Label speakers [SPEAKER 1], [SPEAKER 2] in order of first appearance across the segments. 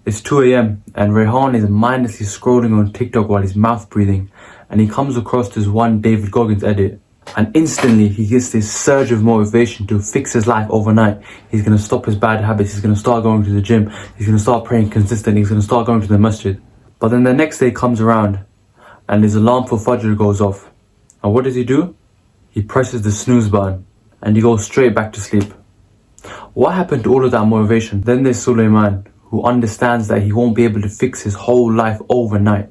[SPEAKER 1] It's 2 a.m. and Rehan is mindlessly scrolling on TikTok while he's mouth breathing, and he comes across this one David Goggins edit, and instantly he gets this surge of motivation to fix his life overnight. He's going to stop his bad habits, he's going to start going to the gym, he's going to start praying consistently, he's going to start going to the masjid. But then the next day comes around and his alarm for Fajr goes off. And what does he do? He presses the snooze button and he goes straight back to sleep. What happened to all of that motivation? Then there's Sulaiman, who understands that he won't be able to fix his whole life overnight.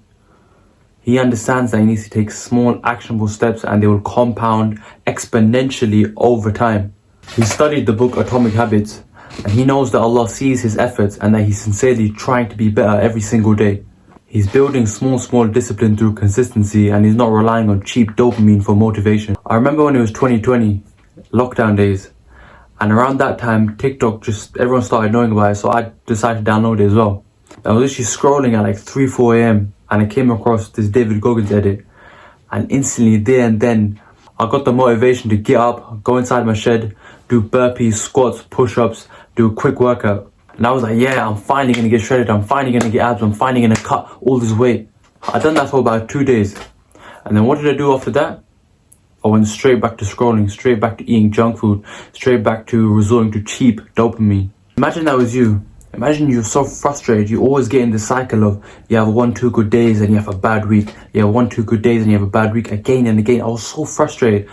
[SPEAKER 1] He understands that he needs to take small actionable steps and they will compound exponentially over time. He studied the book Atomic Habits and he knows that Allah sees his efforts and that he's sincerely trying to be better every single day. He's building small discipline through consistency and he's not relying on cheap dopamine for motivation. I remember when it was 2020, lockdown days, and around that time TikTok everyone started knowing about it, so I decided to download it as well. I was literally scrolling at like 3-4 a.m. and I came across this David Goggins edit, and instantly there and then I got the motivation to get up, go inside my shed, do burpees, squats, push-ups, do a quick workout. And I was like, yeah, I'm finally gonna get shredded, I'm finally gonna get abs, I'm finally gonna cut all this weight. I done that for about 2 days. And then what did I do after that? I went straight back to scrolling, straight back to eating junk food, straight back to resorting to cheap dopamine. Imagine that was you. Imagine you're so frustrated, you always get in the cycle of you have 1-2 good days and you have a bad week. You have 1-2 good days and you have a bad week again and again. I was so frustrated.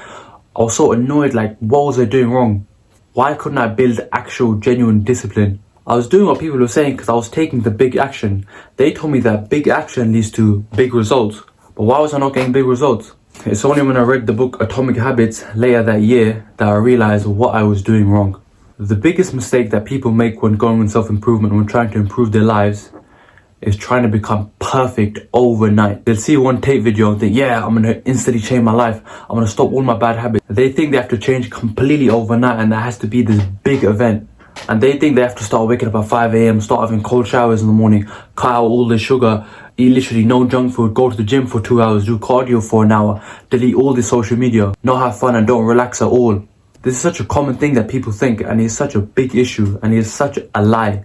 [SPEAKER 1] I was so annoyed, like what was I doing wrong? Why couldn't I build actual genuine discipline? I was doing what people were saying because I was taking the big action. They told me that big action leads to big results. But why was I not getting big results? It's only when I read the book Atomic Habits later that year that I realized what I was doing wrong. The biggest mistake that people make when going on self-improvement, when trying to improve their lives, is trying to become perfect overnight. They'll see one tape video and think, yeah, I'm gonna instantly change my life. I'm gonna stop all my bad habits. They think they have to change completely overnight and there has to be this big event. And they think they have to start waking up at 5 a.m, start having cold showers in the morning, cut out all the sugar, eat literally no junk food, go to the gym for 2 hours, do cardio for an hour, delete all the social media, not have fun and don't relax at all. This is such a common thing that people think, and it's such a big issue and it's such a lie.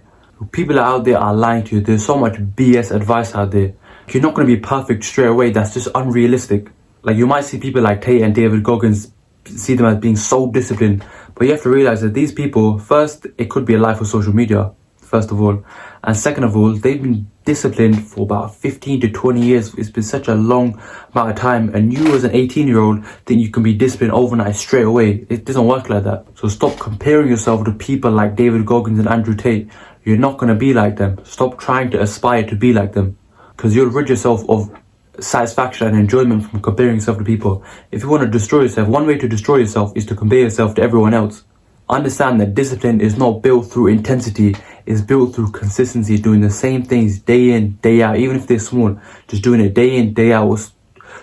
[SPEAKER 1] People out there are lying to you. There's so much BS advice out there. You're not going to be perfect straight away. That's just unrealistic. Like you might see people like Tate and David Goggins, see them as being so disciplined, but you have to realize that these people, first, it could be a lie for social media, first of all, and second of all, they've been disciplined for about 15 to 20 years. It's been such a long amount of time, and you as an 18-year-old think you can be disciplined overnight straight away. It doesn't work like that. So stop comparing yourself to people like David Goggins and Andrew Tate. You're not going to be like them. Stop trying to aspire to be like them, because you'll rid yourself of satisfaction and enjoyment from comparing yourself to people. If you want to destroy yourself, one way to destroy yourself is to compare yourself to everyone else. Understand that discipline is not built through intensity, it's built through consistency, doing the same things day in, day out, even if they're small. Just doing it day in, day out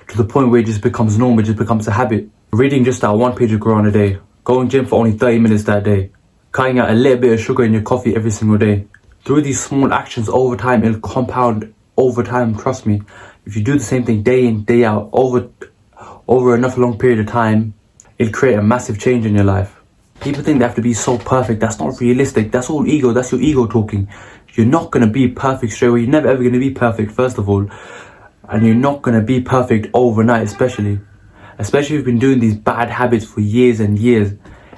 [SPEAKER 1] to the point where it just becomes normal, it just becomes a habit. Reading just that one page of Quran a day, going gym for only 30 minutes that day, cutting out a little bit of sugar in your coffee every single day. Through these small actions over time, it'll compound over time, trust me. If you do the same thing day in, day out, over enough long period of time, it'll create a massive change in your life. People think they have to be so perfect. That's not realistic. That's all ego. That's your ego talking. You're not going to be perfect straight away. You're never ever going to be perfect, first of all. And you're not going to be perfect overnight, especially if you've been doing these bad habits for years and years.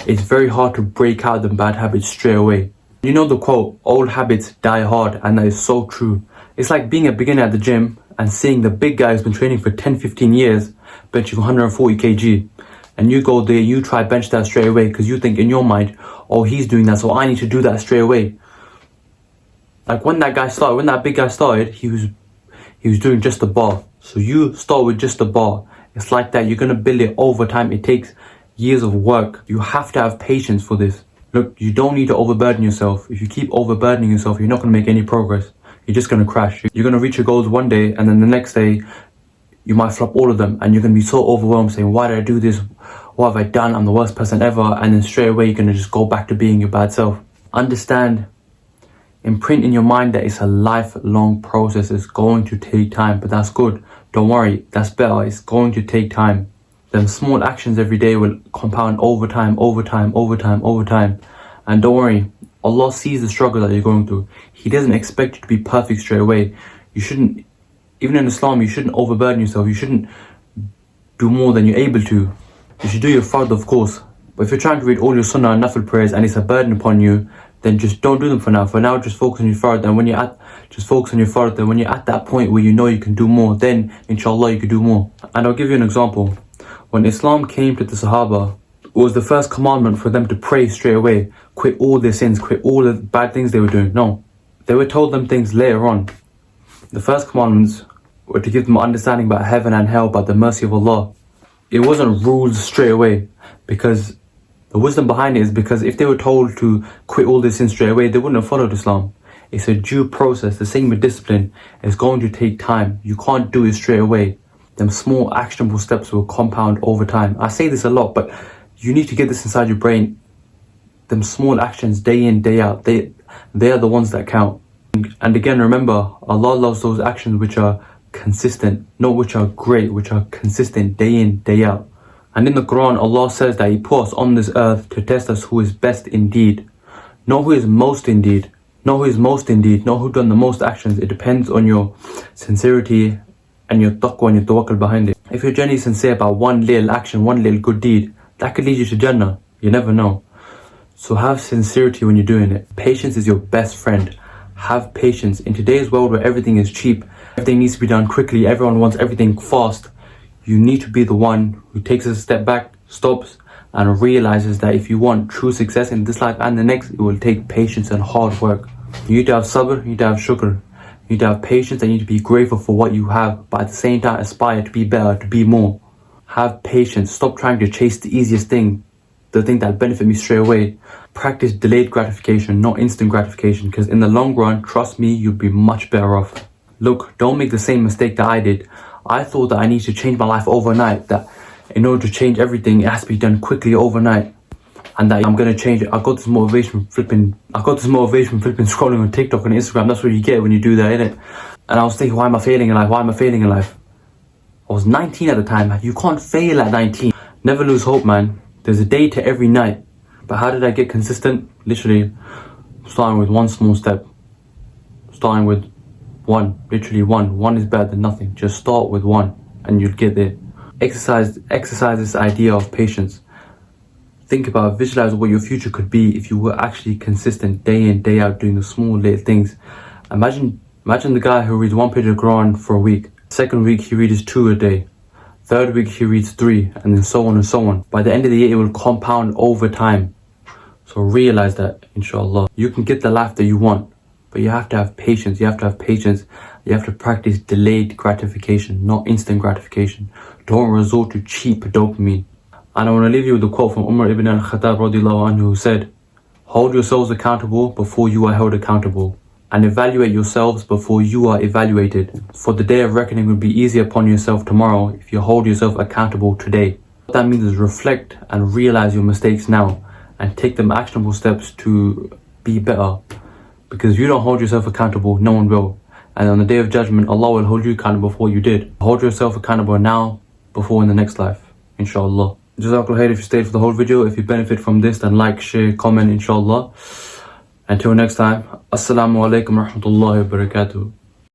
[SPEAKER 1] It's very hard to break out the bad habits straight away. You know the quote, old habits die hard, and that is so true. It's like being a beginner at the gym and seeing the big guy who's been training for 10-15 years benching 140 kg. And you go there, you try bench that straight away because you think in your mind, oh, he's doing that, so I need to do that straight away. Like when that big guy started, he was doing just a bar. So you start with just a bar. It's like that. You're going to build it over time. It takes years of work. You have to have patience for this. Look, you don't need to overburden yourself. If you keep overburdening yourself, you're not going to make any progress. You're just going to crash. You're going to reach your goals one day, and then the next day, you might flop all of them, and you're going to be so overwhelmed saying, why did I do this? What have I done? I'm the worst person ever. And then straight away, you're going to just go back to being your bad self. Understand, imprint in your mind that it's a lifelong process. It's going to take time, but that's good. Don't worry, that's better. It's going to take time. Them small actions every day will compound over time. And don't worry, Allah sees the struggle that you're going through. He doesn't expect you to be perfect straight away. You shouldn't, even in Islam, you shouldn't overburden yourself. You shouldn't do more than you're able to. You should do your fard, of course. But if you're trying to read all your sunnah and nafil prayers and it's a burden upon you, then just don't do them for now. For now, just focus on your fard. And when you're at, then when you're at that point where you know you can do more, then inshallah you can do more. And I'll give you an example. When Islam came to the Sahaba, it was the first commandment for them to pray straight away. Quit all their sins, quit all the bad things they were doing. No. They were told them things later on. The first commandments were to give them understanding about heaven and hell, about the mercy of Allah. It wasn't rules straight away, because the wisdom behind it is because if they were told to quit all their sins straight away, they wouldn't have followed Islam. It's a due process. The same with discipline. It's going to take time. You can't do it straight away. Them small actionable steps will compound over time. I say this a lot, but you need to get this inside your brain. Them small actions day in, day out, they are the ones that count. And again, remember, Allah loves those actions which are consistent, not which are great, which are consistent day in, day out. And in the Quran, Allah says that He put us on this earth to test us who is best indeed. Not who is most indeed. Not who is most indeed. Not who done the most actions. It depends on your sincerity and your taqwa and your tawakkul behind it. If you're genuinely sincere about one little action, one little good deed, that could lead you to Jannah. You never know. So have sincerity when you're doing it. Patience is your best friend. Have patience. In today's world where everything is cheap, everything needs to be done quickly, everyone wants everything fast, you need to be the one who takes a step back, stops, and realizes that if you want true success in this life and the next, it will take patience and hard work. You need to have sabr, you need to have shukr. You need to have patience and you need to be grateful for what you have, but at the same time aspire to be better, to be more. Have patience. Stop trying to chase the easiest thing, the thing that'll benefit me straight away. Practice delayed gratification, not instant gratification, because in the long run, trust me, you'll be much better off. Look, don't make the same mistake that I did. I thought that I need to change my life overnight, that in order to change everything, it has to be done quickly overnight, and that I'm going to change it. I got this motivation from flipping scrolling on TikTok and Instagram. That's what you get when you do that, innit? And I was thinking, why am I failing in life? Why am I failing in life? I was 19 at the time. You can't fail at 19. Never lose hope, man. There's a day to every night. But how did I get consistent? Literally, starting with one small step. Starting with one. Literally one. One is better than nothing. Just start with one and you'll get there. Exercise this idea of patience. Think about, visualize what your future could be if you were actually consistent day in, day out, doing the small little things. Imagine the guy who reads one page of the Quran for a week. Second week he reads 2 a day. Third week he reads 3, and then so on and so on. By the end of the year, it will compound over time. So realize that, inshallah. You can get the life that you want, but you have to have patience. You have to have patience. You have to practice delayed gratification, not instant gratification. Don't resort to cheap dopamine. And I want to leave you with a quote from Umar ibn al-Khattab radiallahu anhu, who said, "Hold yourselves accountable before you are held accountable, and evaluate yourselves before you are evaluated. For the day of reckoning will be easier upon yourself tomorrow if you hold yourself accountable today." What that means is reflect and realize your mistakes now and take them actionable steps to be better. Because if you don't hold yourself accountable, no one will. And on the day of judgment, Allah will hold you accountable for what you did. Hold yourself accountable now before in the next life, inshallah. Jazakallah khair if you stayed for the whole video. If you benefit from this, then like, share, comment, inshallah. Until next time, Assalamu alaikum wa rahmatullahi wa barakatuh.